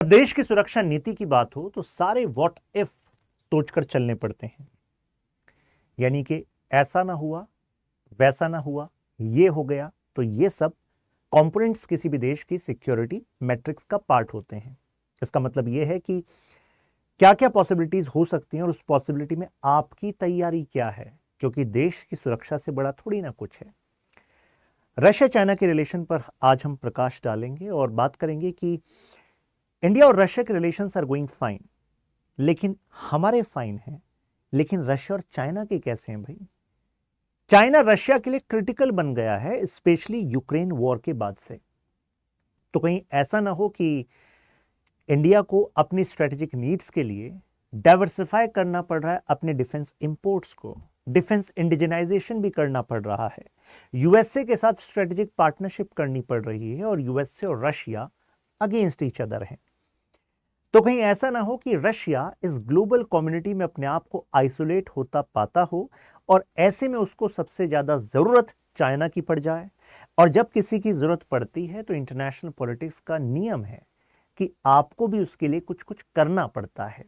जब देश की सुरक्षा नीति की बात हो तो सारे व्हाट इफ सोचकर चलने पड़ते हैं। यानी कि ऐसा ना हुआ, वैसा ना हुआ, ये हो गया, तो ये सब कंपोनेंट्स किसी भी देश की सिक्योरिटी मैट्रिक्स का पार्ट होते हैं। इसका मतलब यह है कि क्या क्या पॉसिबिलिटीज हो सकती हैं और उस पॉसिबिलिटी में आपकी तैयारी क्या है, क्योंकि देश की सुरक्षा से बड़ा थोड़ी ना कुछ है। रशिया चाइना के रिलेशन पर आज हम प्रकाश डालेंगे और बात करेंगे कि इंडिया और रशिया के रिलेशंस आर गोइंग फाइन, लेकिन हमारे फाइन हैं, लेकिन रशिया और चाइना के कैसे हैं भाई? चाइना रशिया के लिए क्रिटिकल बन गया है, स्पेशली यूक्रेन वॉर के बाद से। तो कहीं ऐसा ना हो कि इंडिया को अपनी स्ट्रेटेजिक नीड्स के लिए डाइवर्सिफाई करना पड़ रहा है, अपने डिफेंस इंपोर्ट्स को डिफेंस इंडिजनाइजेशन भी करना पड़ रहा है, यूएसए के साथ स्ट्रेटेजिक पार्टनरशिप करनी पड़ रही है और यूएसए और रशिया अगेंस्ट ईच अदर हैं। तो कहीं ऐसा ना हो कि रशिया इस ग्लोबल कम्युनिटी में अपने आप को आइसोलेट होता पाता हो और ऐसे में उसको सबसे ज्यादा जरूरत चाइना की पड़ जाए। और जब किसी की जरूरत पड़ती है तो इंटरनेशनल पॉलिटिक्स का नियम है कि आपको भी उसके लिए कुछ कुछ करना पड़ता है,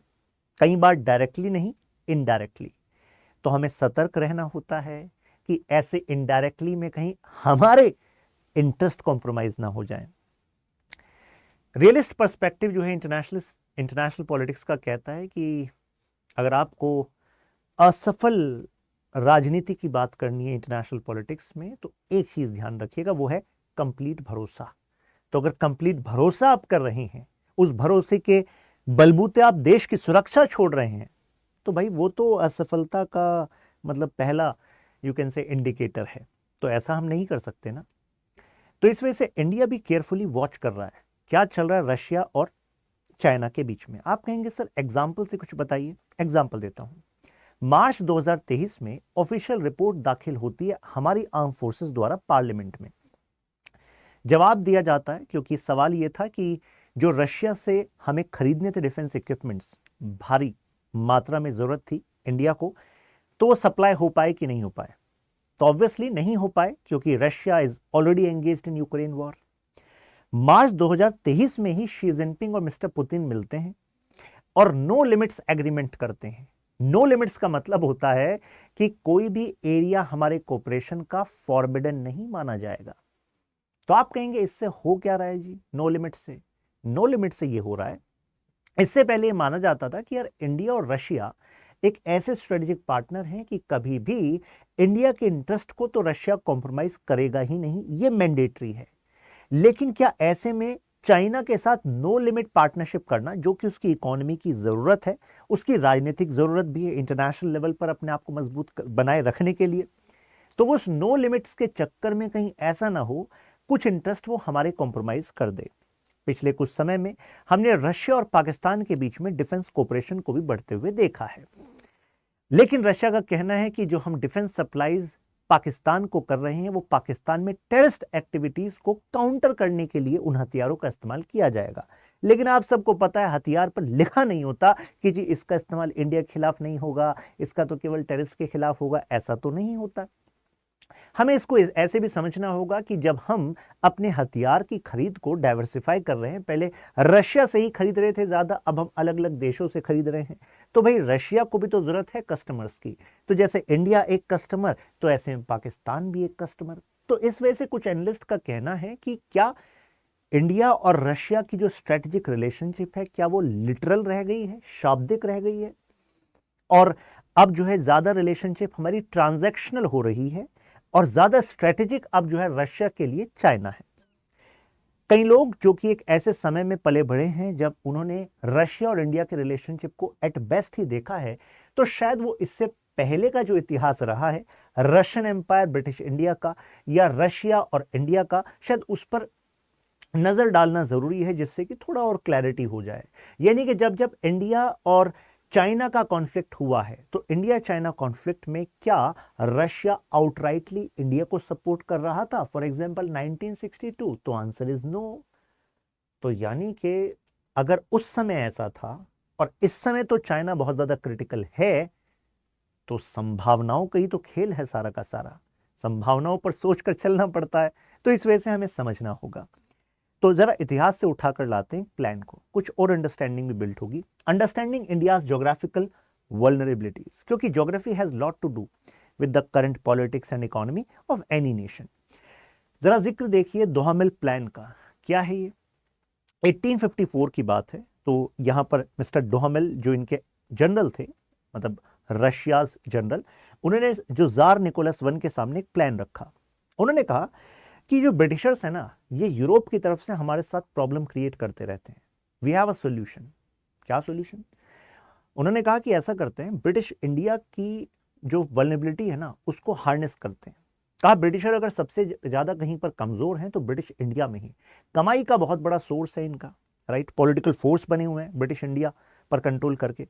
कई बार डायरेक्टली नहीं, इनडायरेक्टली। तो हमें सतर्क रहना होता है कि ऐसे इनडायरेक्टली में कहीं हमारे इंटरेस्ट कॉम्प्रोमाइज ना हो जाए। रियलिस्ट पर्सपेक्टिव जो है इंटरनेशनल पॉलिटिक्स का कहता है कि अगर आपको असफल राजनीति की बात करनी है इंटरनेशनल पॉलिटिक्स में, तो एक चीज ध्यान रखिएगा, वो है कंप्लीट भरोसा। तो अगर कंप्लीट भरोसा आप कर रहे हैं, उस भरोसे के बलबूते आप देश की सुरक्षा छोड़ रहे हैं, तो भाई वो तो असफलता का मतलब पहला यू कैन से इंडिकेटर है। तो ऐसा हम नहीं कर सकते ना। तो इस वजह से इंडिया भी केयरफुली वॉच कर रहा है क्या चल रहा है रशिया और चाइना के बीच में। आप कहेंगे सर एग्जाम्पल से कुछ बताइए। एग्जाम्पल देता हूं। मार्च 2023 में ऑफिशियल रिपोर्ट दाखिल होती है हमारी आर्म फोर्सेस द्वारा पार्लियामेंट में। जवाब दिया जाता है क्योंकि सवाल यह था कि जो रशिया से हमें खरीदने थे डिफेंस इक्विपमेंट्स, भारी मात्रा में जरूरत थी इंडिया को, तो वो सप्लाई हो पाए कि नहीं हो पाए। तो ऑब्वियसली नहीं हो पाए क्योंकि Russia is already engaged in Ukraine war. मार्च 2023 में ही शी जिनपिंग और मिस्टर पुतिन मिलते हैं और नो लिमिट्स एग्रीमेंट करते हैं। नो लिमिट्स का मतलब होता है कि कोई भी एरिया हमारे कोऑपरेशन का फॉरबिडन नहीं माना जाएगा। तो आप कहेंगे इससे हो क्या रहा है जी नो लिमिट से? नो लिमिट से ये हो रहा है, इससे पहले ये माना जाता था कि यार इंडिया और रशिया एक ऐसे स्ट्रेटेजिक पार्टनर हैं कि कभी भी इंडिया के इंटरेस्ट को तो रशिया कॉम्प्रोमाइज करेगा ही नहीं, ये मैंडेटरी है। लेकिन क्या ऐसे में चाइना के साथ नो लिमिट पार्टनरशिप करना, जो कि उसकी इकोनॉमी की जरूरत है, उसकी राजनीतिक जरूरत भी है इंटरनेशनल लेवल पर अपने आप को मजबूत बनाए रखने के लिए, तो वो उस नो लिमिट्स के चक्कर में कहीं ऐसा ना हो कुछ इंटरेस्ट वो हमारे कॉम्प्रोमाइज कर दे। पिछले कुछ समय में हमने रशिया और पाकिस्तान के बीच में डिफेंस कोऑपरेशन को भी बढ़ते हुए देखा है। लेकिन रशिया का कहना है कि जो हम डिफेंस सप्लाईज पाकिस्तान को कर रहे हैं वो पाकिस्तान में टेररिस्ट एक्टिविटीज को काउंटर करने के लिए उन हथियारों का इस्तेमाल किया जाएगा। लेकिन आप सबको पता है हथियार पर लिखा नहीं होता कि जी इसका इस्तेमाल इंडिया के खिलाफ नहीं होगा, इसका तो केवल टेररिस्ट के खिलाफ होगा, ऐसा तो नहीं होता। हमें इसको ऐसे भी समझना होगा कि जब हम अपने हथियार की खरीद को डाइवर्सिफाई कर रहे हैं, पहले रशिया से ही खरीद रहे थे ज्यादा, अब हम अलग अलग देशों से खरीद रहे हैं, तो भाई रशिया को भी तो जरूरत है कस्टमर्स की। तो जैसे इंडिया एक कस्टमर, तो ऐसे में पाकिस्तान भी एक कस्टमर। तो इस वजह से कुछ एनालिस्ट का कहना है कि क्या इंडिया और रशिया की जो स्ट्रेटेजिक रिलेशनशिप है, क्या वो लिटरल रह गई है, शाब्दिक रह गई है, और अब जो है ज्यादा रिलेशनशिप हमारी ट्रांजैक्शनल हो रही है और ज्यादा स्ट्रेटेजिक अब जो है रशिया के लिए चाइना है। कई लोग जो कि एक ऐसे समय में पले बढ़े हैं जब उन्होंने रशिया और इंडिया के रिलेशनशिप को एट बेस्ट ही देखा है, तो शायद वो इससे पहले का जो इतिहास रहा है रशियन एम्पायर ब्रिटिश इंडिया का या रशिया और इंडिया का, शायद उस पर नजर डालना जरूरी है जिससे कि थोड़ा और क्लैरिटी हो जाए। यानी कि जब जब इंडिया और चाइना का कॉन्फ्लिक्ट हुआ है, तो इंडिया चाइना कॉन्फ्लिक्ट में क्या रशिया आउटराइटली इंडिया को सपोर्ट कर रहा था, फॉर एग्जांपल 1962? तो आंसर इज नो। तो यानी कि अगर उस समय ऐसा था और इस समय तो चाइना बहुत ज्यादा क्रिटिकल है, तो संभावनाओं का ही तो खेल है सारा का सारा, संभावनाओं पर सोचकर चलना पड़ता है। तो इस वजह से हमें समझना होगा। तो जरा इतिहास से उठाकर लाते हैं प्लान को, कुछ और अंडरस्टैंडिंग भी बिल्ट होगी। अंडरस्टैंडिंग इंडियाज ज्योग्राफिकल वल्नरेबिलिटीज, क्योंकि geography has lot to do with the current politics and economy of any nation. जरा जिक्र देखिए दोहा मिल प्लान का, क्या है ये? 1854 की बात है। तो यहां पर मिस्टर डोहामिल जो इनके जनरल थे, मतलब रशियाज जनरल, उन्होंने जो जार निकोलस वन के सामने एक प्लान रखा। उन्होंने कहा कि जो ब्रिटिशर्स है ना, ये यूरोप की तरफ से हमारे साथ प्रॉब्लम क्रिएट करते रहते हैं, वी हैव अ सोल्यूशन। क्या सोल्यूशन? उन्होंने कहा कि ऐसा करते हैं, ब्रिटिश इंडिया की जो वल्नरेबिलिटी है ना उसको हार्नेस करते हैं। कहा ब्रिटिशर अगर सबसे ज्यादा कहीं पर कमजोर हैं तो ब्रिटिश इंडिया में ही, कमाई का बहुत बड़ा सोर्स है इनका, राइट, पॉलिटिकल फोर्स बने हुए हैं ब्रिटिश इंडिया पर कंट्रोल करके।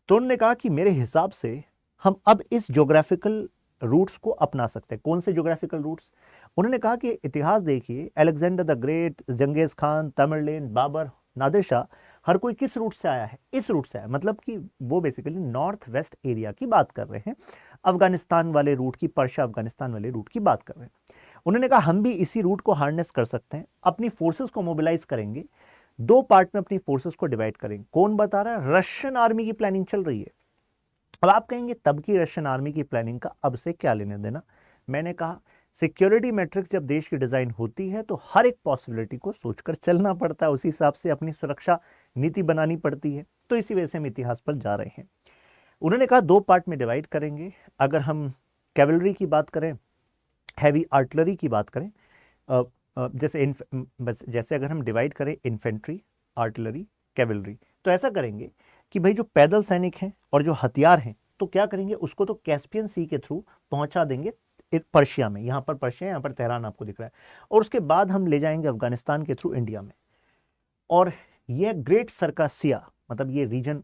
तो उन्होंने कहा कि मेरे हिसाब से हम अब इस ज्योग्राफिकल रूट्स को अपना सकते हैं। कौन से ज्योग्राफिकल रूट्स? उन्होंने कहा कि इतिहास देखिए, Alexander the Great, Genghis Khan, Tamil Nadu, Babur, Nadir Shah, हर कोई किस रूट से आया है? इस रूट से आया, मतलब कि वो बेसिकली नॉर्थ वेस्ट एरिया की बात कर रहे हैं, अफगानिस्तान वाले रूट की, पर्शिया अफगानिस्तान वाले रूट की बात कर रहे हैं। उन्होंने कहा हम भी इसी रूट को हार्नेस कर सकते हैं, अपनी फोर्सेस को मोबिलाइज करेंगे, दो पार्ट में अपनी फोर्सेस को डिवाइड करेंगे। कौन बता रहा है? रशियन आर्मी की प्लानिंग चल रही है। अब आप कहेंगे तब की रशियन आर्मी की प्लानिंग का अब से क्या लेने देना? मैंने कहा सिक्योरिटी मैट्रिक्स जब देश की डिजाइन होती है तो हर एक पॉसिबिलिटी को सोचकर चलना पड़ता है, उसी हिसाब से अपनी सुरक्षा नीति बनानी पड़ती है। तो इसी वजह से हम इतिहास पर जा रहे हैं। उन्होंने कहा दो पार्ट में डिवाइड करेंगे। अगर हम कैवलरी की बात करें, हैवी आर्टिलरी की बात करें, जैसे अगर हम डिवाइड करें इन्फेंट्री, आर्टिलरी, कैवलरी, तो ऐसा करेंगे कि भाई जो पैदल सैनिक हैं और जो हथियार हैं, तो क्या करेंगे, उसको तो कैस्पियन सी के थ्रू पहुंचा देंगे पर्शिया में। यहाँ पर पर्शिया, यहाँ पर तेहरान आपको दिख रहा है, और उसके बाद हम ले जाएंगे अफगानिस्तान के थ्रू इंडिया में। और यह ग्रेट सरकासिया, मतलब ये रीजन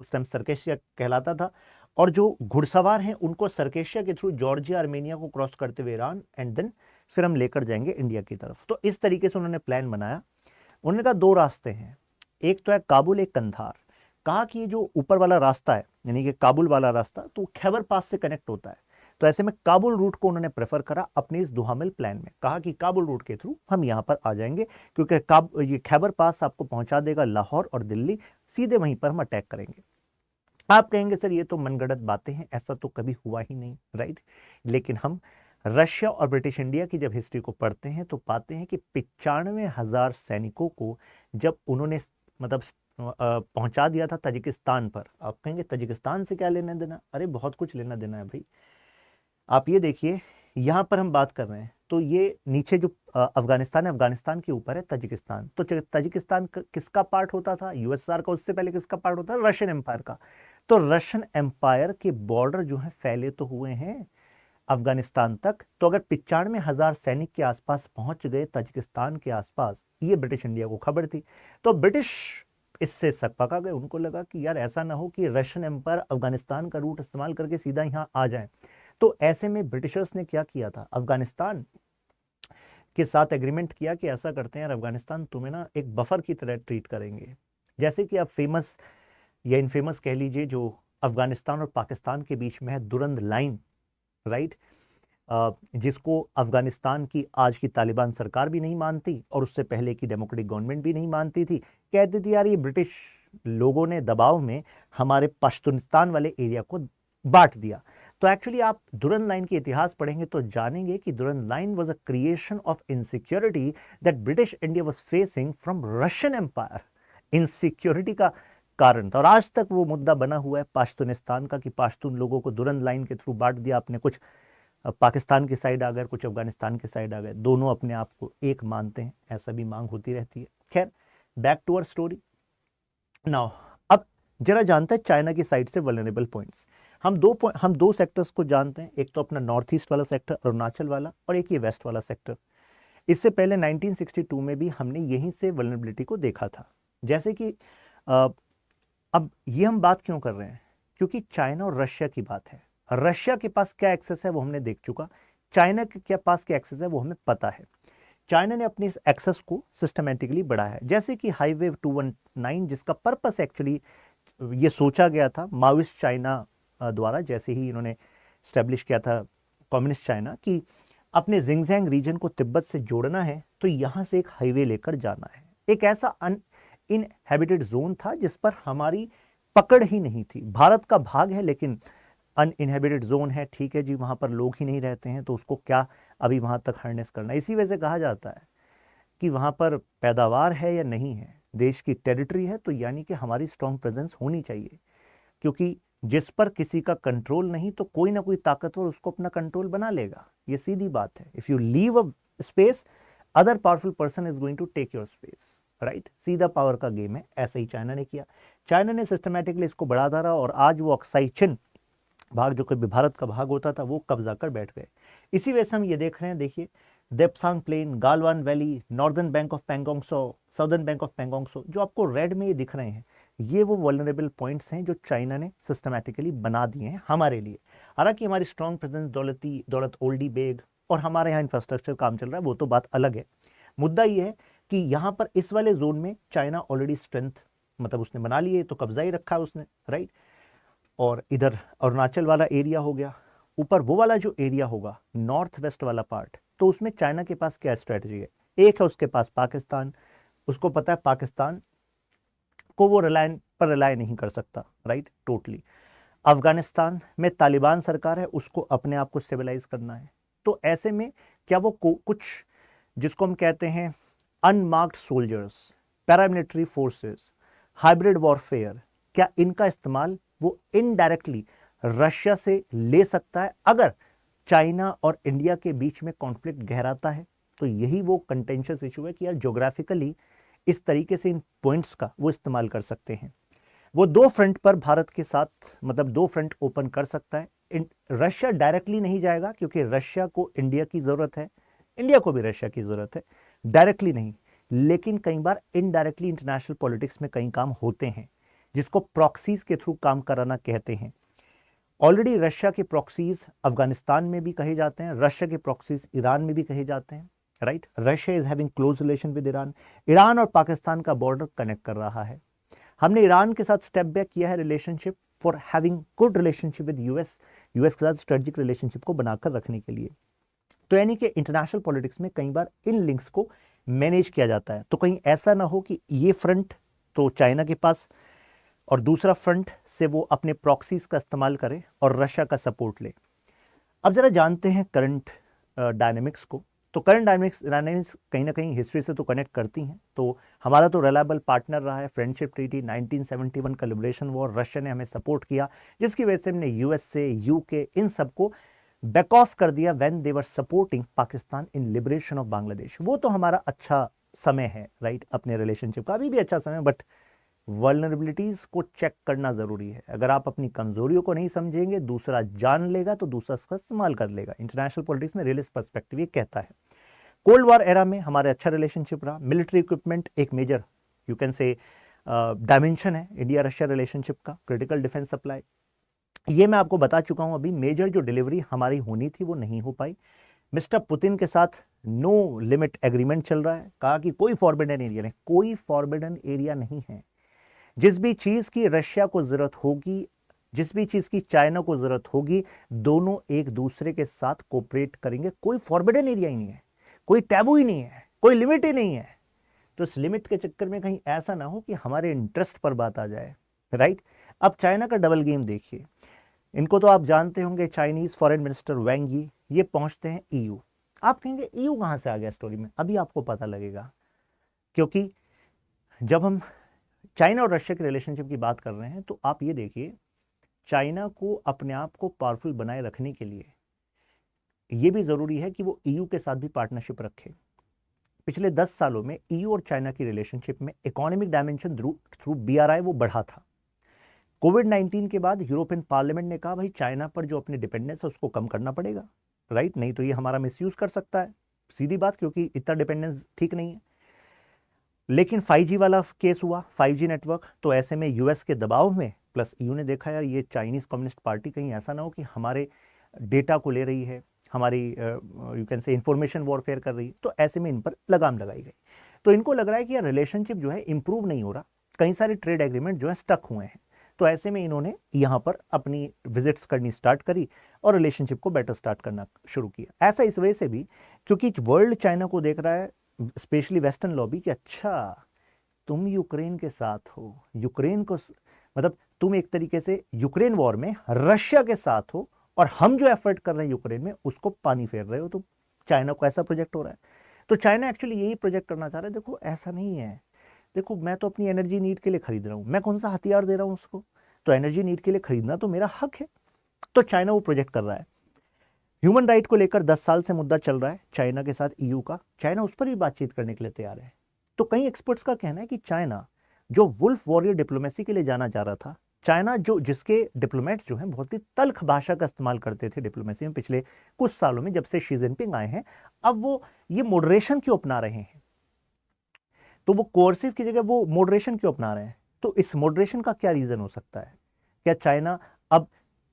उस टाइम सरकेशिया कहलाता था, और जो घुड़सवार हैं उनको सरकेशिया के थ्रू जॉर्जिया, आर्मेनिया को क्रॉस करते हुए ईरान, एंड देन फिर हम लेकर जाएंगे इंडिया की तरफ। तो इस तरीके से उन्होंने प्लान बनाया। उन्होंने कहा दो रास्ते हैं, एक तो है काबुल, एक कंधार। कहा कि ये जो ऊपर वाला रास्ता है, यानी कि काबुल वाला रास्ता, तो खैबर पास से कनेक्ट होता है। तो ऐसे में काबुल रूट को उन्होंने प्रेफर करा अपने इस दुहामिल प्लान में। कहा कि काबुल रूट के थ्रू हम यहाँ पर आ जाएंगे, क्योंकि ये खैबर पास आपको पहुंचा देगा लाहौर और दिल्ली, सीधे वहीं पर हम अटैक करेंगे। आप कहेंगे सर ये तो मनगढ़ंत बातें हैं, ऐसा तो कभी हुआ ही नहीं, राइट। लेकिन हम रशिया और ब्रिटिश इंडिया की जब हिस्ट्री को पढ़ते हैं तो पाते हैं कि 95,000 सैनिकों को जब उन्होंने मतलब पहुंचा दिया था ताजिकिस्तान पर। आप कहेंगे ताजिकिस्तान से क्या लेना देना? अरे बहुत कुछ लेना देना है भाई। आप ये देखिए, यहां पर हम बात कर रहे हैं तो ये नीचे जो अफगानिस्तान है, अफगानिस्तान के ऊपर है ताजिकिस्तान। तो ताजिकिस्तान किसका पार्ट होता था? यूएसएसआर का। उससे पहले किसका पार्ट होता था? रशियन एम्पायर का। तो रशियन एम्पायर के बॉर्डर जो है फैले तो हुए हैं अफगानिस्तान तक। तो अगर 95,000 सैनिक के आसपास पहुंच गए ताजिकिस्तान के आसपास, ये ब्रिटिश इंडिया को खबर थी। तो ब्रिटिश इससे सकपका गए। उनको लगा कि यार ऐसा ना हो कि रशियन एम्पायर अफगानिस्तान का रूट इस्तेमाल करके सीधा यहाँ आ जाए। तो ऐसे में ब्रिटिशर्स ने क्या किया था, अफगानिस्तान के साथ एग्रीमेंट किया कि ऐसा करते हैं यार, अफगानिस्तान तुम्हें ना एक बफर की तरह ट्रीट करेंगे। जैसे कि आप फेमस या इनफेमस कह लीजिए, जो अफगानिस्तान और पाकिस्तान के बीच में है दुरंद लाइन, राइट, जिसको अफगानिस्तान की आज की तालिबान सरकार भी नहीं मानती और उससे पहले की डेमोक्रेटिक गवर्नमेंट भी नहीं मानती थी। कहती थी यार ये ब्रिटिश लोगों ने दबाव में हमारे पश्तूनिस्तान वाले एरिया को बांट दिया। तो एक्चुअली आप दुरंद लाइन की इतिहास पढ़ेंगे तो जानेंगे कि Durand line was a creation of insecurity that British India was facing from Russian empire. Insecurity का कारण था, और आज तक वो मुद्दा बना हुआ है पाश्तूनिस्तान का कि पाश्तून लोगों को दुरंद लाइन के थ्रू बांट दिया आपने। कुछ पाकिस्तान की साइड आ गए, कुछ अफगानिस्तान की साइड आ गए, दोनों अपने आप को एक मानते हैं, ऐसा भी मांग होती रहती है। खैर, back to our story now. अब जरा जानते हैं चाइना की साइड से वल्नरेबल पॉइंट्स। हम दो सेक्टर्स को जानते हैं, एक तो अपना नॉर्थ ईस्ट वाला सेक्टर अरुणाचल वाला, और एक ये वेस्ट वाला सेक्टर। इससे पहले 1962 में भी हमने यहीं से वल्नरेबिलिटी को देखा था। जैसे कि अब ये हम बात क्यों कर रहे हैं, क्योंकि चाइना और रशिया की बात है। रशिया के पास क्या एक्सेस है वो हमने देख चुका, चाइना के क्या पास क्या एक्सेस है वो हमें पता है। चाइना ने अपनी इस एक्सेस को सिस्टमैटिकली बढ़ाया है, जैसे कि हाईवे 219, जिसका पर्पस एक्चुअली ये सोचा गया था माओइस्ट चाइना द्वारा, जैसे ही इन्होंने स्टैब्लिश किया था कम्युनिस्ट चाइना, कि अपने जिंगजैंग रीजन को तिब्बत से जोड़ना है तो यहां से एक हाईवे लेकर जाना है। एक ऐसा अनइनहैबिटेड जोन था जिस पर हमारी पकड़ ही नहीं थी। भारत का भाग है लेकिन अनइनहैबिटेड जोन है, ठीक है जी, वहां पर लोग ही नहीं रहते हैं, तो उसको क्या अभी वहां तक हार्नेस करना। इसी वजह से कहा जाता है कि वहां पर पैदावार है या नहीं है, देश की टेरिटरी है, तो यानी कि हमारी स्ट्रांग प्रेजेंस होनी चाहिए, क्योंकि जिस पर किसी का कंट्रोल नहीं तो कोई ना कोई ताकतवर उसको अपना कंट्रोल बना लेगा। ये सीधी बात है। If you leave a space, other powerful person is going to take your space, right. सीधा पावर का गेम है। ऐसा ही चाइना ने किया। चाइना ने सिस्टमैटिकली इसको बढ़ा रहा और आज वो अक्साई चिन भाग जो कभी भारत का भाग होता था वो कब्जा कर बैठ गए। इसी वजह से हम ये देख रहे हैं, देखिए Depsang plain, Galwan valley, northern bank of Pangong Tso, southern bank of Pangong Tso, जो आपको रेड में ये दिख रहे हैं, ये वो वल्नरेबल पॉइंट्स हैं जो चाइना ने सिस्टमैटिकली बना दिए हैं हमारे लिए। हालांकि हमारी स्ट्रॉन्ग प्रेजेंस दौलत ओल्डी बेग और हमारे यहाँ इंफ्रास्ट्रक्चर काम चल रहा है, वो तो बात अलग है। मुद्दा ये है कि यहाँ पर इस वाले जोन में चाइना ऑलरेडी स्ट्रेंथ मतलब उसने बना लिए, तो कब्जा ही रखा है उसने, राइट। और इधर अरुणाचल वाला एरिया हो गया, ऊपर वो वाला जो एरिया होगा नॉर्थ वेस्ट वाला पार्ट, तो उसमें चाइना के पास क्या स्ट्रेटजी है। एक है उसके पास पाकिस्तान, उसको पता है पाकिस्तान को वो रिलाय नहीं कर सकता, राइट, टोटली। अफगानिस्तान में तालिबान सरकार है, उसको अपने आप को स्टेबलाइज करना है। तो ऐसे में क्या वो कुछ जिसको हम कहते हैं unmarked soldiers, paramilitary forces, hybrid warfare, क्या इनका इस्तेमाल वो इनडायरेक्टली रशिया से ले सकता है अगर चाइना और इंडिया के बीच में कॉन्फ्लिक्ट गहराता है। तो यही वो कंटेंशियस इशू है कि यार ज्योग्राफिकली इस तरीके से इन पॉइंट्स का वो इस्तेमाल कर सकते हैं। वो दो फ्रंट पर भारत के साथ मतलब दो फ्रंट ओपन कर सकता है। रशिया डायरेक्टली नहीं जाएगा क्योंकि रशिया को इंडिया की जरूरत है, इंडिया को भी रशिया की जरूरत है, डायरेक्टली नहीं, लेकिन कई बार इनडायरेक्टली इंटरनेशनल पॉलिटिक्स में कई काम होते हैं जिसको प्रॉक्सीज के थ्रू काम कराना कहते हैं। ऑलरेडी रशिया के प्रॉक्सीज अफगानिस्तान में भी कहे जाते हैं, रशिया के प्रॉक्सीज ईरान में भी कहे जाते हैं, right. Russia is having close relation with Iran. Iran और पाकिस्तान का बॉर्डर कनेक्ट कर रहा है। हमने ईरान के साथ स्टेप बैक किया है relationship for having good relationship with US के साथ स्ट्रेटेजिक रिलेशनशिप को बनाकर रखने के लिए। तो यानी कि इंटरनेशनल पॉलिटिक्स में कई बार इन लिंक्स को मैनेज किया जाता है। तो कहीं ऐसा ना हो कि ये फ्रंट तो चाइना के पास और दूसरा फ्रंट से वो अपने प्रॉक्सीज का इस्तेमाल करे और रशिया का सपोर्ट ले। अब जरा जानते हैं करंट डायनेमिक्स को। तो करंट डायनेमिक्स कहीं ना कहीं हिस्ट्री से तो कनेक्ट करती हैं। तो हमारा तो रिलायबल पार्टनर रहा है फ्रेंडशिप ट्रीटी, 1971 का लिबरेशन वॉर, रशिया ने हमें सपोर्ट किया जिसकी वजह से हमने यूएसए, यूके इन सबको बैक ऑफ कर दिया when they were supporting Pakistan in liberation of Bangladesh. वो तो हमारा अच्छा समय है, राइट, अपने रिलेशनशिप का अभी भी अच्छा समय, बट वल्नरेबिलिटीज को चेक करना जरूरी है। अगर आप अपनी कमजोरियों को नहीं समझेंगे, दूसरा जान लेगा तो दूसरा इसका इस्तेमाल कर लेगा। इंटरनेशनल पॉलिटिक्स में रियलिस्ट पर्सपेक्टिव ये कहता है। कोल्ड वॉर एरा में हमारे अच्छा रिलेशनशिप रहा। मिलिट्री इक्विपमेंट एक major you can say dimension है इंडिया रशिया रिलेशनशिप का। क्रिटिकल डिफेंस सप्लाई, ये मैं आपको बता चुका हूं अभी, मेजर जो डिलीवरी हमारी होनी थी वो नहीं हो पाई। मिस्टर पुतिन के साथ नो लिमिट एग्रीमेंट चल रहा है। कहा कि कोई फॉरबिडन एरिया नहीं, कोई फॉरबिडन एरिया नहीं है। जिस भी चीज की रशिया को जरूरत होगी, जिस भी चीज की चाइना को जरूरत होगी, दोनों एक दूसरे के साथ कोऑपरेट करेंगे। कोई फॉरबिडन एरिया ही नहीं है, कोई टैबू ही नहीं है, कोई लिमिट ही नहीं है। तो इस लिमिट के चक्कर में कहीं ऐसा ना हो कि हमारे इंटरेस्ट पर बात आ जाए, राइट। अब चाइना का डबल गेम देखिए। इनको तो आप जानते होंगे, चाइनीज फॉरेन मिनिस्टर वैंग यी, ये पहुंचते हैं ईयू। आप कहेंगे ईयू कहां से आ गया स्टोरी में, अभी आपको पता लगेगा। क्योंकि जब हम चाइना और रशिया के रिलेशनशिप की बात कर रहे हैं तो आप ये देखिए, चाइना को अपने आप को पावरफुल बनाए रखने के लिए ये भी जरूरी है कि वो ईयू के साथ भी पार्टनरशिप रखे। पिछले 10 सालों में ईयू और चाइना की रिलेशनशिप में इकोनॉमिक डायमेंशन थ्रू बीआरआई वो बढ़ा था। कोविड-19 के बाद यूरोपियन पार्लियामेंट ने कहा भाई चाइना पर जो अपनी डिपेंडेंस है उसको कम करना पड़ेगा, राइट, नहीं तो ये हमारा मिसयूज कर सकता है। सीधी बात, क्योंकि इतना डिपेंडेंस ठीक नहीं है। लेकिन 5G वाला केस हुआ, 5G नेटवर्क, तो ऐसे में यूएस के दबाव में प्लस ईयू ने देखा यार ये चाइनीज कम्युनिस्ट पार्टी कहीं ऐसा ना हो कि हमारे डेटा को ले रही है, हमारी यू कैन से इंफॉर्मेशन वॉरफेयर कर रही है। तो ऐसे में इन पर लगाम लगाई गई। तो इनको लग रहा है कि यार रिलेशनशिप जो है इंप्रूव नहीं हो रहा, कई सारे ट्रेड एग्रीमेंट जो है स्टक हुए हैं। तो ऐसे में इन्होंने यहाँ पर अपनी विजिट्स करनी स्टार्ट करी और रिलेशनशिप को बेटर स्टार्ट करना शुरू किया। ऐसा इस वजह से भी क्योंकि वर्ल्ड चाइना को देख रहा है, स्पेशली वेस्टर्न लॉबी, कि अच्छा तुम यूक्रेन के साथ हो, यूक्रेन को मतलब तुम एक तरीके से यूक्रेन वॉर में रशिया के साथ हो, और हम जो एफर्ट कर रहे हैं यूक्रेन में उसको पानी फेर रहे हो तुम। चाइना को ऐसा प्रोजेक्ट हो रहा है। तो चाइना एक्चुअली यही प्रोजेक्ट करना चाह रहा है, देखो ऐसा नहीं है, देखो मैं तो अपनी एनर्जी नीड के लिए खरीद रहा हूँ, मैं कौन सा हथियार दे रहा हूँ उसको, तो एनर्जी नीड के लिए खरीदना तो मेरा हक है। तो चाइना वो प्रोजेक्ट कर रहा है। ह्यूमन राइट को लेकर 10 साल से मुद्दा चल रहा है चाइना के साथ ईयू का, चाइना उस पर भी बातचीत करने के लिए तैयार है। तो कई एक्सपर्ट्स का कहना है कि चाइना जो वुल्फ वॉरियर डिप्लोमेसी के लिए जाना जा रहा था, चाइना जो जिसके डिप्लोमेट्स जो हैं बहुत ही तल्ख भाषा का इस्तेमाल करते थे डिप्लोमेसी में पिछले कुछ सालों में, जब से शी जिनपिंग आए हैं, अब वो ये मॉडरेशन क्यों अपना रहे हैं, तो वो कोर्सिव की जगह वो मॉडरेशन क्यों अपना रहे हैं। तो इस मॉडरेशन का क्या रीजन हो सकता है? क्या चाइना अब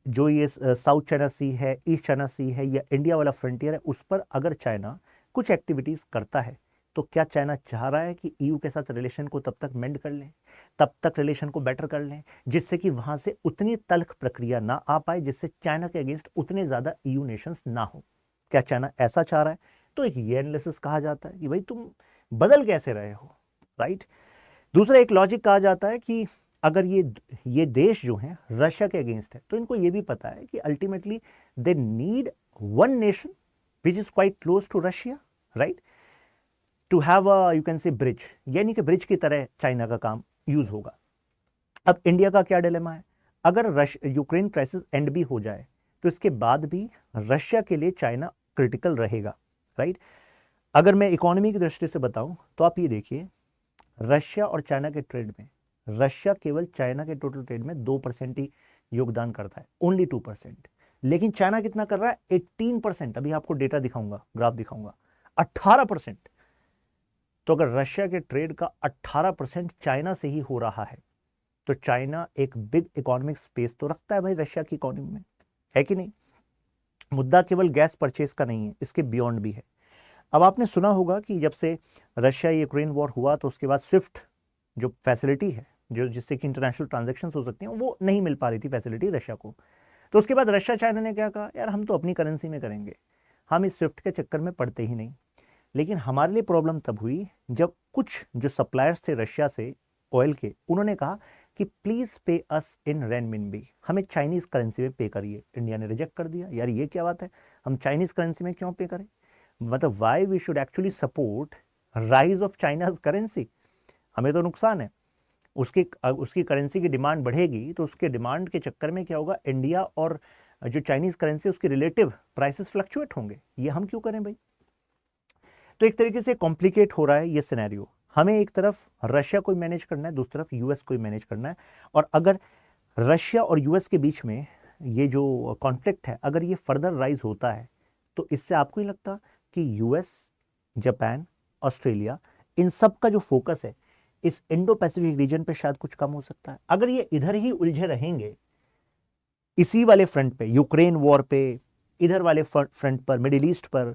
जो ये साउथ चाइना सी है, ईस्ट चाइना सी है, या इंडिया वाला फ्रंटियर है, उस पर अगर चाइना कुछ एक्टिविटीज करता है, तो क्या चाइना चाह रहा है कि ईयू के साथ रिलेशन को तब तक मेंड कर लें, तब तक रिलेशन को बेटर कर लें, जिससे कि वहां से उतनी तल्ख प्रक्रिया ना आ पाए, जिससे चाइना के अगेंस्ट उतने ज्यादा ईयू नेशंस ना हो? क्या चाइना ऐसा चाह रहा है? तो एक ये एनालिसिस कहा जाता है कि भाई तुम बदल कैसे रहे हो, राइट। दूसरा एक लॉजिक कहा जाता है कि अगर ये देश जो हैं रशिया के अगेंस्ट है, तो इनको ये भी पता है कि ultimately they need one nation which is quite close to Russia, right, to have a you can say bridge, यानी कि ब्रिज की तरह चाइना का काम यूज होगा। अब इंडिया का क्या डिलेमा है? अगर यूक्रेन क्राइसिस एंड भी हो जाए, तो इसके बाद भी रशिया के लिए चाइना क्रिटिकल रहेगा, राइट। अगर मैं इकोनॉमी की दृष्टि से बताऊं, तो आप ये देखिए, रशिया और चाइना के ट्रेड में रशिया केवल चाइना के टोटल ट्रेड में 2% ही योगदान करता है, ओनली 2%। लेकिन चाइना कितना कर रहा है? 18%। अभी आपको डेटा दिखाऊंगा, ग्राफ दिखाऊंगा, 18%। तो अगर रशिया के ट्रेड का 18% चाइना से ही हो रहा है, तो चाइना एक बिग इकोनॉमिक स्पेस तो रखता है भाई रशिया की इकोनॉमी में, है कि नहीं? मुद्दा केवल गैस परचेज का नहीं है, इसके बियॉन्ड भी है। अब आपने सुना होगा कि जब से रशिया यूक्रेन वॉर हुआ, तो उसके बाद स्विफ्ट जो फैसिलिटी है, जो जिससे कि इंटरनेशनल ट्रांजैक्शन हो सकती हैं, वो नहीं मिल पा रही थी फैसिलिटी रशिया को। तो उसके बाद रशिया चाइना ने क्या कहा, यार हम तो अपनी करेंसी में करेंगे, हम इस स्विफ्ट के चक्कर में पड़ते ही नहीं। लेकिन हमारे लिए प्रॉब्लम तब हुई जब कुछ जो सप्लायर्स थे रशिया से ऑयल के, उन्होंने कहा कि please pay us in renminbi, हमें चाइनीज करेंसी में पे करिए। इंडिया ने रिजेक्ट कर दिया, यार ये क्या बात है, हम चाइनीज करेंसी में क्यों पे करें? मतलब why we should actually support rise of China's currency, हमें तो नुकसान है। उसकी करेंसी की डिमांड बढ़ेगी, तो उसके डिमांड के चक्कर में क्या होगा, इंडिया और जो चाइनीज करेंसी उसके रिलेटिव प्राइसेस फ्लक्चुएट होंगे, ये हम क्यों करें भाई? तो एक तरीके से कॉम्प्लिकेट हो रहा है ये सिनेरियो। हमें एक तरफ रशिया को मैनेज करना है, दूसरी तरफ यूएस को मैनेज करना है। और अगर रशिया और यूएस के बीच में ये जो कॉन्फ्लिक्ट है, अगर ये फर्दर राइज होता है, तो इससे आपको ही लगता कि यूएस, जापान, ऑस्ट्रेलिया, इन सब का जो फोकस है इस इंडो पैसिफिक रीजन पे शायद कुछ कम हो सकता है। अगर ये इधर ही उलझे रहेंगे, इसी वाले फ्रंट पे, यूक्रेन वॉर पे, इधर वाले फ्रंट पर, मिडिल ईस्ट पर,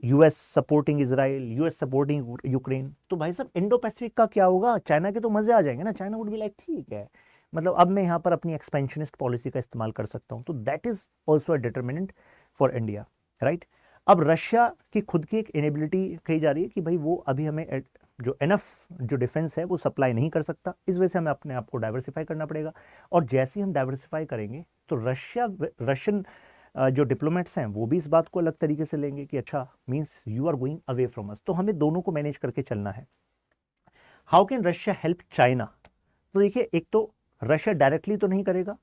US supporting Israel, US supporting Ukraine, तो भाई साहब इंडो पैसिफिक का क्या होगा? चाइना के तो मजे आ जाएंगे ना, चाइना वुड बी लाइक ठीक है, मतलब अब मैं यहाँ पर अपनी एक्सपेंशनिस्ट पॉलिसी का इस्तेमाल कर सकता हूँ। तो that is also a determinant for India, right. अब रशिया की खुद की एक इनेबिलिटी कही जा रही है कि भाई वो अभी हमें जो एनफ जो डिफेंस है वो सप्लाई नहीं कर सकता, इस वजह से हमें अपने आप को डाइवर्सिफाई करना पड़ेगा। और जैसे ही हम डाइवर्सिफाई करेंगे, तो रशियन जो डिप्लोमेट्स हैं वो भी इस बात को अलग तरीके से लेंगे कि अच्छा, means you are going away from us. तो हमें दोनों को मैनेज करके चलना है। How can Russia help China? तो देखिए, एक तो रशिया डायरेक्टली तो नहीं करेगा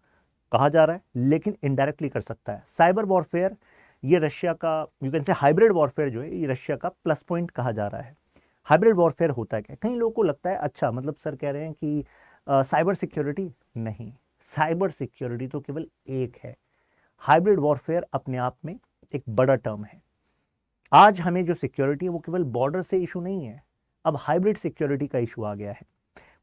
कहा जा रहा है, लेकिन इनडायरेक्टली कर सकता है। साइबर वॉरफेयर, ये रशिया का यू कैन से हाइब्रिड वॉरफेयर जो है, ये रशिया का प्लस पॉइंट कहा जा रहा है। हाइब्रिड वॉरफेयर होता है क्या? कई लोगों को लगता है अच्छा, मतलब सर कह रहे हैं कि साइबर सिक्योरिटी नहीं, साइबर सिक्योरिटी तो केवल एक है, हाइब्रिड वॉरफेयर अपने आप में एक बड़ा टर्म है। आज हमें जो सिक्योरिटी है वो केवल बॉर्डर से इशू नहीं है, अब हाइब्रिड सिक्योरिटी का इशू आ गया है।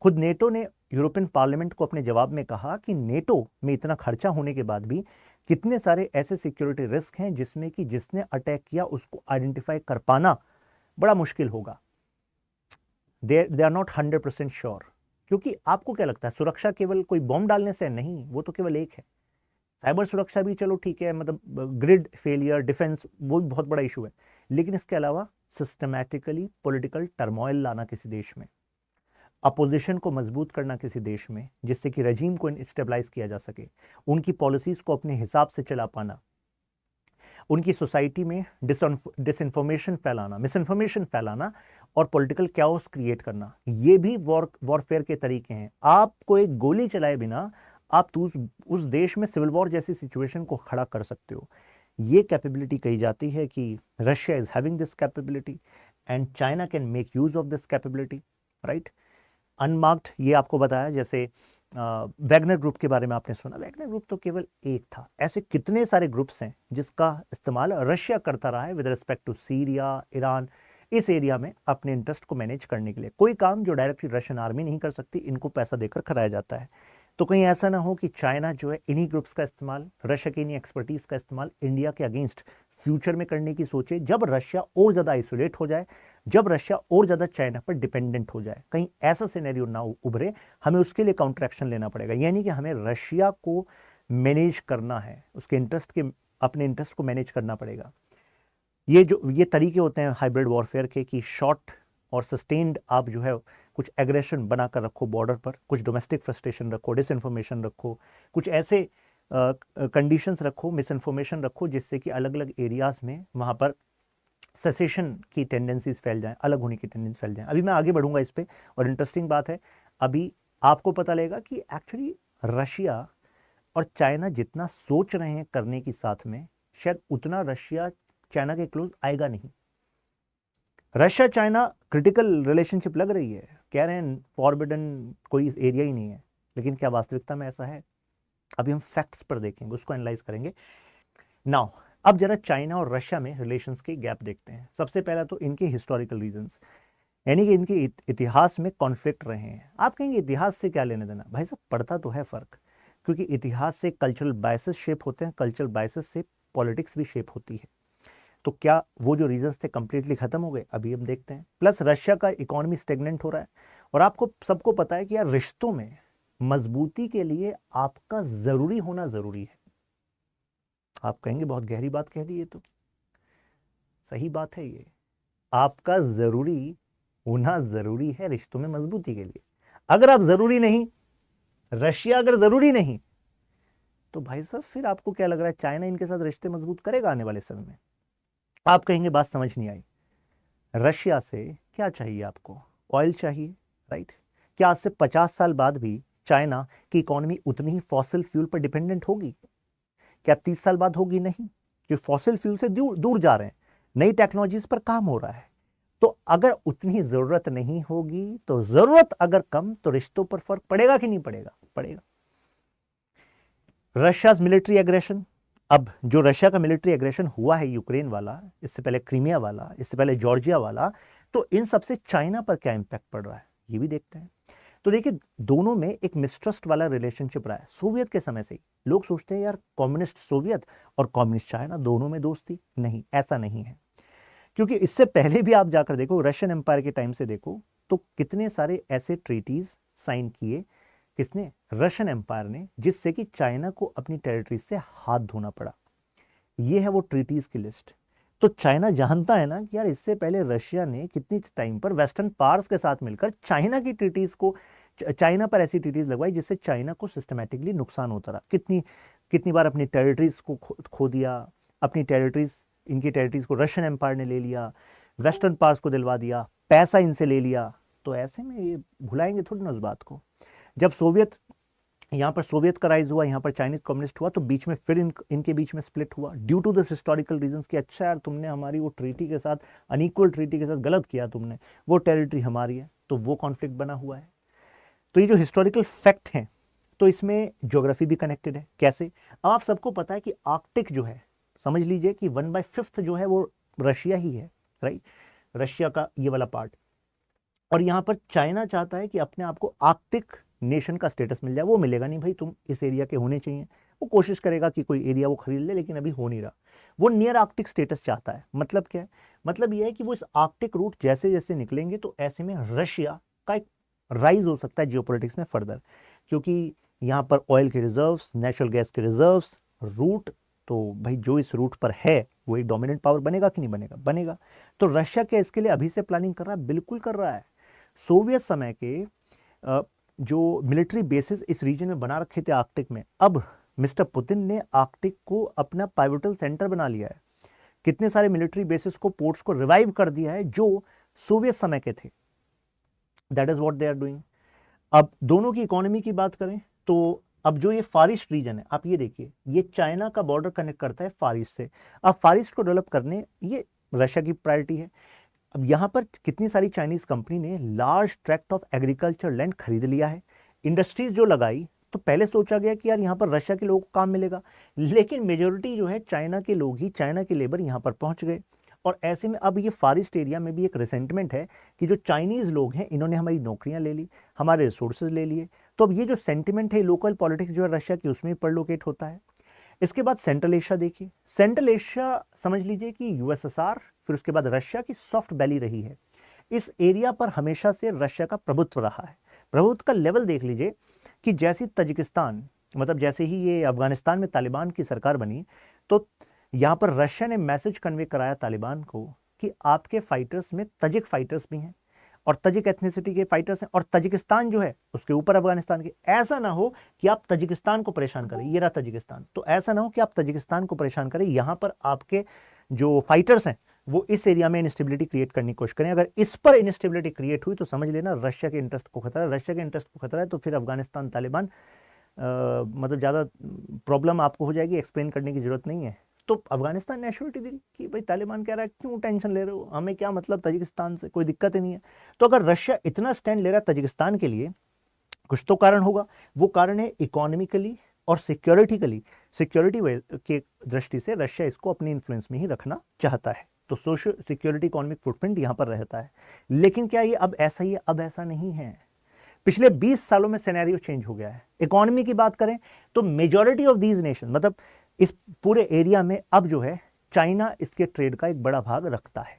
खुद नेटो ने यूरोपियन पार्लियामेंट को अपने जवाब में कहा कि नेटो में इतना खर्चा होने के बाद भी कितने सारे ऐसे सिक्योरिटी रिस्क हैं जिसमें कि जिसने अटैक किया उसको आइडेंटिफाई कर पाना बड़ा मुश्किल होगा। They are not 100% sure. क्योंकि आपको क्या लगता है, सुरक्षा केवल कोई बॉम्ब डालने से नहीं, वो तो केवल एक है, साइबर सुरक्षा भी चलो ठीक है, मतलब ग्रिड फेलियर, डिफेंस, वो भी बहुत बड़ा इशू है, लेकिन इसके अलावा सिस्टमैटिकली पॉलिटिकल टर्मोइल लाना किसी देश में, अपोजिशन को मजबूत करना किसी देश में, जिससे कि रजीम को स्टेबलाइज किया जा सके, उनकी पॉलिसीज को अपने हिसाब से चला पाना, उनकी सोसाइटी में डिसइंफॉर्मेशन फैलाना, मिसइंफॉर्मेशन फैलाना और पॉलिटिकल कैओस क्रिएट करना, ये भी वॉरफेयर के तरीके हैं। आपको एक गोली चलाए बिना आप तो उस देश में सिविल वॉर जैसी सिचुएशन को खड़ा कर सकते हो। ये कैपेबिलिटी कही जाती है कि Russia is having this capability and China can make use of this capability, right. Unmarked, ये आपको बताया, जैसे वैगनर ग्रुप के बारे में आपने सुना, वैगनर ग्रुप तो केवल एक था, ऐसे कितने सारे ग्रुप्स हैं जिसका इस्तेमाल रशिया करता रहा है with respect to Syria, Iran, इस एरिया में अपने इंटरेस्ट को मैनेज करने के लिए। कोई काम जो डायरेक्टली रशियन आर्मी नहीं कर सकती, इनको पैसा देकर कराया जाता है। तो कहीं ऐसा ना हो कि चाइना जो है इन्हीं ग्रुप्स का इस्तेमाल, रशिया की इन्हीं एक्सपर्टीज का इस्तेमाल इंडिया के अगेंस्ट फ्यूचर में करने की सोचे, जब रशिया और ज़्यादा आइसोलेट हो जाए, जब रशिया और ज़्यादा चाइना पर डिपेंडेंट हो जाए, कहीं ऐसा सिनेरियो ना उभरे, हमें उसके लिए काउंटर एक्शन लेना पड़ेगा। यानी कि हमें रशिया को मैनेज करना है, उसके इंटरेस्ट के, अपने इंटरेस्ट को मैनेज करना पड़ेगा। ये तरीके होते हैं हाइब्रिड वॉरफेयर के कि शॉर्ट और सस्टेन्ड आप जो है कुछ एग्रेशन बनाकर रखो बॉर्डर पर, कुछ डोमेस्टिक फ्रस्ट्रेशन रखो, डिसइंफॉर्मेशन रखो, कुछ ऐसे कंडीशंस रखो, मिसइंफॉर्मेशन रखो, जिससे कि अलग अलग एरियाज में वहाँ पर सेसेशन की टेंडेंसीज फैल जाएं, अलग होने की टेंडेंसी फैल जाएं। अभी मैं आगे बढ़ूंगा इस पे, और इंटरेस्टिंग बात है, अभी आपको पता लगेगा कि एक्चुअली रशिया और चाइना जितना सोच रहे हैं करने की साथ में, शायद उतना रशिया चाइना के क्लोज आएगा नहीं। रशिया चाइना क्रिटिकल रिलेशनशिप लग रही है, कह रहे हैं फॉरबिडन कोई एरिया ही नहीं है, लेकिन क्या वास्तविकता में ऐसा है? अभी हम फैक्ट्स पर देखेंगे, उसको एनालाइज करेंगे। नाउ अब जरा चाइना और रशिया में रिलेशंस के गैप देखते हैं। सबसे पहला तो इनके हिस्टोरिकल रीजंस, यानी कि इनके इतिहास में कॉन्फ्लिक्ट रहे हैं। आप कहेंगे इतिहास से क्या लेने देना? भाई साहब पड़ता तो है फर्क, क्योंकि इतिहास से कल्चरल बायसेस शेप होते हैं, कल्चरल बायसेस से पॉलिटिक्स भी शेप होती है। तो क्या वो जो रीजंस थे कंप्लीटली खत्म हो गए? अभी हम देखते हैं। प्लस रशिया का इकोनॉमी स्टेगनेंट हो रहा है, और आपको सबको पता है कि यार रिश्तों में मजबूती के लिए आपका जरूरी होना जरूरी है। आप कहेंगे बहुत गहरी बात कह दी, ये तो सही बात है, ये आपका जरूरी होना जरूरी है रिश्तों में मजबूती के लिए। अगर आप जरूरी नहीं, रशिया अगर जरूरी नहीं, तो भाई साहब फिर आपको क्या लग रहा है चाइना इनके साथ रिश्ते मजबूत करेगा आने वाले समय में? आप कहेंगे बात समझ नहीं आई। रशिया से क्या चाहिए आपको? ऑयल चाहिए, राइट। क्या आज से 50 साल बाद भी चाइना की इकोनॉमी उतनी ही फॉसिल फ्यूल पर डिपेंडेंट होगी? क्या 30 साल बाद होगी? नहीं, क्योंकि फॉसिल फ्यूल से दूर जा रहे हैं, नई टेक्नोलॉजीज पर काम हो रहा है। तो अगर उतनी जरूरत नहीं होगी, तो जरूरत अगर कम, तो रिश्तों पर फर्क पड़ेगा कि नहीं पड़ेगा? पड़ेगा। रशिया मिलिट्री एग्रेशन, अब जो रशिया का मिलिट्री एग्रेशन हुआ है, यूक्रेन वाला, इससे पहले क्रीमिया वाला, इससे पहले जॉर्जिया वाला, तो इन सबसे चाइना पर क्या इंपैक्ट पड़ रहा है ये भी देखते हैं। तो देखिए दोनों में एक मिसट्रस्ट वाला रिलेशनशिप रहा है सोवियत के समय से ही। लोग सोचते हैं यार कम्युनिस्ट सोवियत और कम्युनिस्ट चाइना दोनों में दोस्ती, नहीं, ऐसा नहीं है। क्योंकि इससे पहले भी आप जाकर देखो, रशियन एम्पायर के टाइम से देखो, तो कितने सारे ऐसे ट्रीटीज साइन किए किसने? रशियन एम्पायर ने, जिससे कि चाइना को अपनी टेरिटरी से हाथ धोना पड़ा। ये है वो ट्रीटीज की लिस्ट। तो चाइना जानता है ना कि यार इससे पहले रशिया ने कितनी टाइम पर वेस्टर्न पावर्स के साथ मिलकर चाइना की ट्रीटीज को, चाइना पर ऐसी ट्रीटीज लगवाई जिससे चाइना को सिस्टमैटिकली नुकसान होता रहा। कितनी बार अपनी टेरिटरीज को खो दिया, अपनी टेरिटरीज, इनकी टेरिटरीज को रशियन एम्पायर ने ले लिया, वेस्टर्न पावर्स को दिलवा दिया, पैसा इनसे ले लिया। तो ऐसे में ये भुलाएंगे थोड़ी ना उस बात को। जब सोवियत, यहाँ पर सोवियत का राइज हुआ, यहाँ पर चाइनीज कम्युनिस्ट हुआ, तो बीच में फिर इनके बीच में स्प्लिट हुआ due to this historical reasons कि अच्छा यार तुमने हमारी वो ट्रीटी के साथ, अनइक्वल ट्रीटी के साथ गलत किया तुमने, वो टेरिटरी हमारी है, तो वो कॉन्फ्लिक्ट बना हुआ है। तो ये जो हिस्टोरिकल फैक्ट हैं, तो इसमें ज्योग्राफी भी कनेक्टेड है। कैसे? अब आप सबको पता है कि आर्कटिक जो है, समझ लीजिए कि 1/5 जो है वो रशिया ही है, राइट, रशिया का ये वाला पार्ट। और यहाँ पर चाइना चाहता है कि अपने आप को आर्कटिक नेशन का स्टेटस मिल जाए। वो मिलेगा नहीं भाई, तुम इस एरिया के होने चाहिए। वो कोशिश करेगा कि कोई एरिया वो खरीद ले, लेकिन अभी हो नहीं रहा। वो नियर आर्कटिक स्टेटस चाहता है। मतलब क्या है? मतलब ये है कि वो इस आर्कटिक रूट जैसे जैसे निकलेंगे, तो ऐसे में रशिया का एक राइज हो सकता है जियोपॉलिटिक्स में फर्दर, क्योंकि यहाँ पर ऑयल के रिजर्व्स, नेचुरल गैस के रिजर्व्स, रूट, तो भाई जो इस रूट पर है वो एक डोमिनेंट पावर बनेगा कि नहीं बनेगा? बनेगा। तो रशिया क्या इसके लिए अभी से प्लानिंग कर रहा है? बिल्कुल कर रहा है। सोवियत समय के जो मिलिट्री बेसिस इस रीजन में बना रखे थे आर्कटिक में, अब मिस्टर पुतिन ने आर्कटिक को अपना पाइवटल सेंटर बना लिया है। कितने सारे मिलिट्री बेसिस को, पोर्ट्स को रिवाइव कर दिया है जो सोवियत समय के थे। That is what they are doing. अब दोनों की इकोनॉमी की बात करें तो अब जो ये फार ईस्ट रीजन है, आप ये देखिए, ये चाइना का बॉर्डर कनेक्ट करता है फार ईस्ट से। अब फार ईस्ट को डेवलप करने ये रशिया की प्रायोरिटी है। अब यहां पर कितनी सारी चाइनीज कंपनी ने large tract of agriculture land खरीद लिया है, इंडस्ट्रीज जो लगाई। तो पहले सोचा गया कि यार यहाँ पर रशिया के लोगों को काम मिलेगा, लेकिन मेजोरिटी जो है चाइना के लोग ही, चाइना के लेबर यहाँ पर पहुंच गए। और ऐसे में अब ये फार ईस्ट एरिया में भी एक रिसेंटमेंट है कि जो चाइनीज लोग हैं इन्होंने हमारी नौकरियां ले ली, हमारे रिसोर्सेज ले लिए। तो अब ये जो सेंटिमेंट है लोकल पॉलिटिक्स जो है रशिया की, उसमें परलोकेट होता है। इसके बाद सेंट्रल एशिया देखिए, सेंट्रल एशिया समझ लीजिए कि यूएसएसआर, फिर उसके बाद रशिया की सॉफ्ट बैली रही है। इस एरिया पर हमेशा से रशिया का प्रभुत्व रहा है। प्रभुत्व का लेवल देख लीजिए कि जैसे तजिकिस्तान, मतलब जैसे ही ये अफगानिस्तान में तालिबान की सरकार बनी, तो यहाँ पर रशिया ने मैसेज कन्वे कराया तालिबान को कि आपके फाइटर्स में तजिक फाइटर्स भी हैं और तजिक एथनिसिटी के फाइटर्स हैं, और तजिकिस्तान जो है उसके ऊपर अफगानिस्तान के। ऐसा ना हो कि आप तजिकिस्तान को परेशान करें, ये रहा तजिकिस्तान, तो ऐसा ना हो कि आप तजिकिस्तान को परेशान करें, यहाँ पर आपके जो फाइटर्स हैं वो इस एरिया में इंस्टेबिलिटी क्रिएट करने की कोशिश करें। अगर इस पर इंस्टेबिलिटी क्रिएट हुई तो समझ लेना रशिया के इंटरेस्ट को खतरा है। रशिया के इंटरेस्ट को खतरा है तो फिर अफगानिस्तान तालिबान मतलब ज़्यादा प्रॉब्लम आपको हो जाएगी, एक्सप्लेन करने की जरूरत नहीं है। तो अफगानिस्तान ने एश्योरिटी दी कि भाई तालिबान कह रहा है क्यों टेंशन ले रहे हो, हमें क्या मतलब तजिकिस्तान से, कोई दिक्कत ही नहीं है। तो अगर रशिया इतना स्टैंड ले रहा है तजिकिस्तान के लिए, कुछ तो कारण होगा। वो कारण है इकोनॉमिकली और सिक्योरिटी के दृष्टि से रशिया इसको अपनी इन्फ्लुएंस में ही रखना चाहता है। तो सोशल सिक्योरिटी इकोनॉमिक फुटप्रिंट यहां पर रहता है। लेकिन क्या ये अब ऐसा ही है? अब ऐसा नहीं है। पिछले 20 सालों में सिनेरियो चेंज हो गया है। इकोनॉमी की बात करें तो मेजॉरिटी ऑफ दीज नेशन, मतलब इस पूरे एरिया में अब जो है चाइना इसके ट्रेड का एक बड़ा भाग रखता है।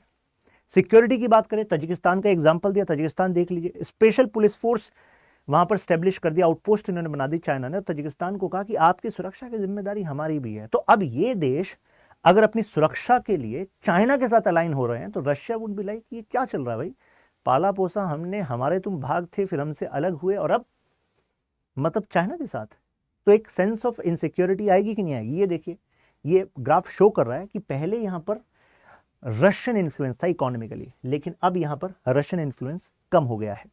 सिक्योरिटी की बात करें, तजिकिस्तान का एग्जांपल दिया, तजिकिस्तान देख लीजिए, स्पेशल पुलिस फोर्स वहां पर स्टेब्लिश कर दिया, आउटपोस्ट इन्होंने बना दी चाइना ने। तजिकिस्तान को कहा कि आपकी सुरक्षा की जिम्मेदारी हमारी भी है। तो अब ये देश अगर अपनी सुरक्षा के लिए चाइना के साथ अलाइन हो रहे हैं तो रशिया वुड बी लाइक ये क्या चल रहा है भाई, पाला पोसा हमने, हमारे तुम भाग थे, फिर हमसे अलग हुए और अब मतलब चाइना के साथ। तो एक सेंस ऑफ इनसिक्योरिटी आएगी कि नहीं आएगी? ये देखिए, ये ग्राफ शो कर रहा है कि पहले यहां पर रशियन इन्फ्लुएंस था इकोनॉमिकली, लेकिन अब यहां पर रशियन इन्फ्लुएंस कम हो गया है।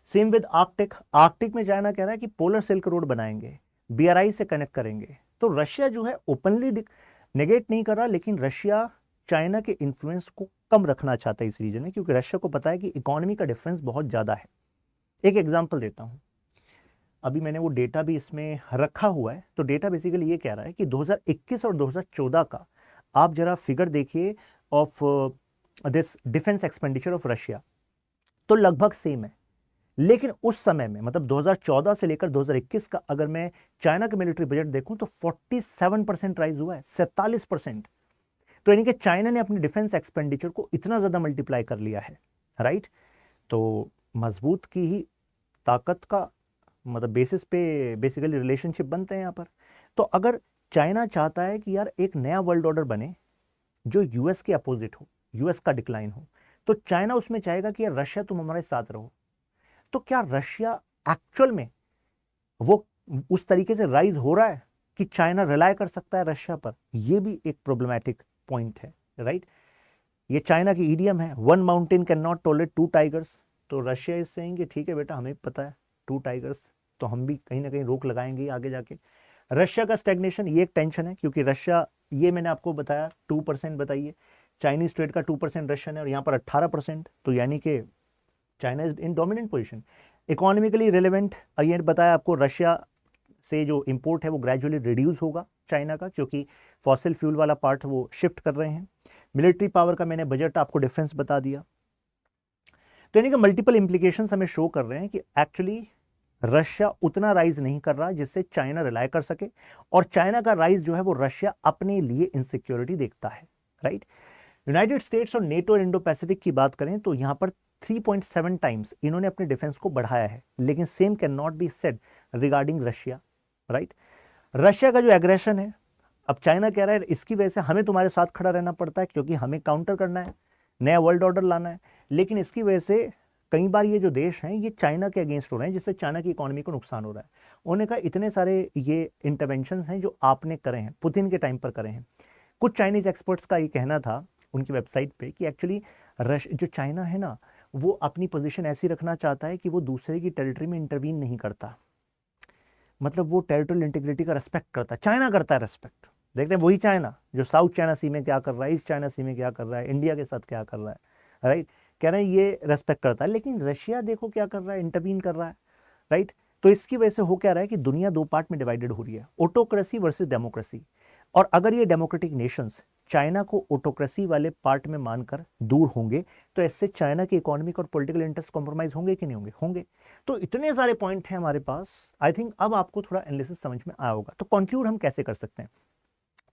Same with Arctic. आर्कटिक में चाइना कह रहा है कि पोलर सिल्क रोड बनाएंगे, बीआरआई से कनेक्ट करेंगे। तो रशिया जो है ओपनली नेगेट नहीं कर रहा, लेकिन रशिया चाइना के इन्फ्लुएंस को कम रखना चाहता है इस रीजन में, क्योंकि रशिया को पता है कि इकोनॉमी का डिफरेंस बहुत ज़्यादा है। एक एग्जांपल देता हूं, अभी मैंने वो डेटा भी इसमें रखा हुआ है। तो डेटा बेसिकली ये कह रहा है कि 2021 और 2014 का आप जरा फिगर देखिए of this defence expenditure of Russia, तो लगभग सेम है। लेकिन उस समय में, मतलब 2014 से लेकर 2021 का अगर मैं चाइना का मिलिट्री बजट देखूं तो 47% राइज हुआ है, 47%। तो यानी कि चाइना ने अपने डिफेंस एक्सपेंडिचर को इतना ज्यादा मल्टीप्लाई कर लिया है, राइट। तो मजबूत की ही ताकत का मतलब बेसिस पे बेसिकली रिलेशनशिप बनते हैं यहाँ पर। तो अगर चाइना चाहता है कि यार एक नया वर्ल्ड ऑर्डर बने जो यूएस के अपोजिट हो, यूएस का डिक्लाइन हो, तो चाइना उसमें चाहेगा कि यार रशिया तुम हमारे साथ रहो। तो क्या रशिया एक्चुअल में वो उस तरीके से राइज हो रहा है कि चाइना रिलाय कर सकता है रशिया पर? ये भी एक प्रॉब्लमैटिक पॉइंट है, राइट। ये चाइना की ईडियम है, one mountain can not tolerate two tigers. तो रशिया इज सेइंग कि ठीक है बेटा, हमें पता है टू टाइगर्स, तो हम भी कहीं ना कहीं रोक लगाएंगे आगे जाके। रशिया का स्टैग्नेशन ये एक टेंशन है, क्योंकि रशिया, ये मैंने आपको बताया 2% बताइए, चाइनीज ट्रेड का 2% रशियन है और यहाँ पर 18%। तो यानी कि China is in dominant position. Economically relevant ये बताया आपको, रशिया से जो इंपोर्ट है वो ग्रेजुअली रिड्यूस होगा चाइना का, क्योंकि फॉसिल फ्यूल वाला पार्ट वो शिफ्ट कर रहे हैं। मिलिट्री पावर का मैंने बजट आपको डिफरेंस बता दिया। तो यानी कि मल्टीपल इंप्लीकेशंस हमें शो कर रहे हैं कि एक्चुअली रशिया उतना राइज नहीं कर रहा जिससे चाइना रिलाय कर सके, और चाइना का राइज जो है वो रशिया अपने लिए इनसिक्योरिटी देखता है, राइट। यूनाइटेड स्टेट्स और नेटो और इंडो पैसिफिक की बात करें तो यहां पर 3.7 टाइम्स इन्होंने अपने डिफेंस को बढ़ाया है, लेकिन same can not be said regarding Russia, right. Russia का जो एग्रेशन है, अब चाइना कह रहा है इसकी वजह से हमें तुम्हारे साथ खड़ा रहना पड़ता है क्योंकि हमें काउंटर करना है, नया वर्ल्ड ऑर्डर लाना है। लेकिन इसकी वजह से कई बार ये जो देश हैं ये चाइना के अगेंस्ट हो रहे हैं, जिससे चाइना की इकोनॉमी को नुकसान हो रहा है। उन्होंने कहा इतने सारे ये इंटरवेंशन हैं जो आपने करे हैं, पुतिन के टाइम पर करे हैं। कुछ चाइनीज एक्सपर्ट्स का ये कहना था उनकी वेबसाइट पे कि एक्चुअली जो चाइना है ना, वो अपनी पोजीशन ऐसी रखना चाहता है कि वो दूसरे की टेरिटरी में इंटरवीन नहीं करता, मतलब वो टेरिटोरियल इंटीग्रिटी का रेस्पेक्ट करता है। चाइना करता है रेस्पेक्ट। देखते हैं वही चाइना जो साउथ चाइना सी में क्या कर रहा है, ईस्ट चाइना सी में क्या कर रहा है, इंडिया के साथ क्या कर रहा है, राइट, कह रहे हैं ये रेस्पेक्ट करता है। लेकिन रशिया देखो क्या कर रहा है, इंटरवीन कर रहा है, राइट। तो इसकी वजह से हो क्या रहा है कि दुनिया दो पार्ट में डिवाइडेड हो रही है, ऑटोक्रेसी वर्सेस डेमोक्रेसी। और अगर ये डेमोक्रेटिक नेशंस चाइना को ऑटोक्रेसी वाले पार्ट में मानकर दूर होंगे तो इससे चाइना की इकोनॉमिक और पॉलिटिकल इंटरेस्ट कॉम्प्रोमाइज होंगे कि नहीं होंगे, होंगे। तो इतने सारे पॉइंट हैं हमारे पास। आई थिंक अब आपको थोड़ा एनालिसिस समझ में आया होगा। तो कंक्लूड हम कैसे कर सकते हैं?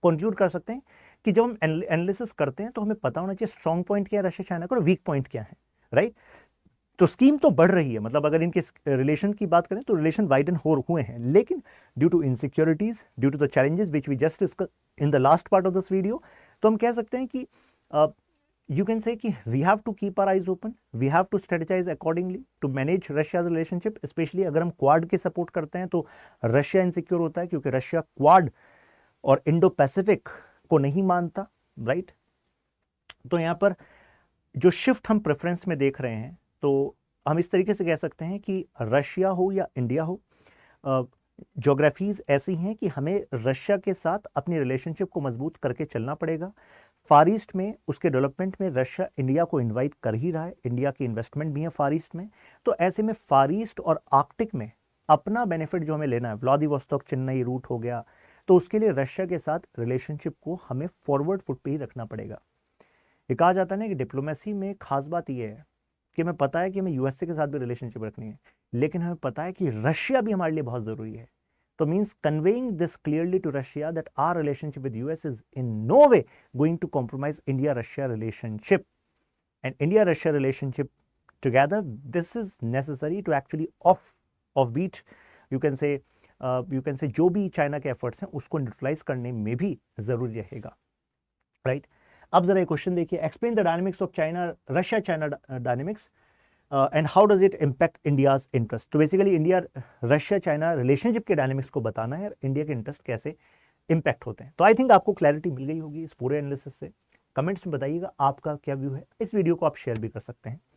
कंक्लूड कर सकते हैं कि जब हम एनालिसिस करते हैं तो हमें पता होना चाहिए स्ट्रॉन्ग पॉइंट क्या है रशिया चाइना का और वीक पॉइंट क्या है, राइट। तो स्कीम तो बढ़ रही है, मतलब अगर इनके रिलेशन की बात करें तो रिलेशन वाइडन हो हुए हैं, लेकिन due to insecurities, due to the challenges which we just discuss in the last part of this video, तो हम कह सकते हैं कि यू कैन से कि we have to keep our eyes open, we have to strategize accordingly to manage Russia's relationship. Specially अगर हम quad के सपोर्ट करते हैं तो रशिया इनसिक्योर होता है क्योंकि रशिया क्वाड और इंडो पैसिफिक को नहीं मानता, राइट। तो यहाँ पर जो शिफ्ट हम प्रेफरेंस में देख रहे हैं, तो हम इस तरीके से कह सकते हैं कि रशिया हो या इंडिया हो, ज्योग्राफीज ऐसी हैं कि हमें रशिया के साथ अपनी रिलेशनशिप को मजबूत करके चलना पड़ेगा। फार ईस्ट में उसके डेवलपमेंट में रशिया इंडिया को इनवाइट कर ही रहा है, इंडिया की इन्वेस्टमेंट भी है फार ईस्ट में। तो ऐसे में फार ईस्ट और आर्कटिक में अपना बेनिफिट जो हमें लेना है, व्लादिवोस्तोक चेन्नई रूट हो गया, तो उसके लिए रशिया के साथ रिलेशनशिप को हमें फॉरवर्ड फुट पे ही रखना पड़ेगा। ये कहा जाता है ना कि डिप्लोमेसी में खास बात यह है कि हमें पता है कि हमें यूएसए के साथ भी रिलेशनशिप रखनी है, लेकिन हमें पता है कि रशिया भी हमारे लिए बहुत जरूरी है। तो means conveying this clearly to Russia that our relationship with US is in no way going to compromise India Russia relationship and India Russia relationship together. This is necessary to actually off beat you can say जो भी China के efforts हैं उसको neutralise करने में भी जरूरी रहेगा, राइट। अब जरा एक क्वेश्चन देखिए, explain the dynamics of China Russia China dynamics and how does it impact India's interest. तो basically India Russia China relationship के डायनेमिक्स को बताना है, इंडिया के इंटरेस्ट कैसे इंपैक्ट होते हैं। तो आई थिंक आपको क्लैरिटी मिल गई होगी इस पूरे एनालिसिस से। कमेंट्स में बताइएगा आपका क्या व्यू है। इस वीडियो को आप शेयर भी कर सकते हैं।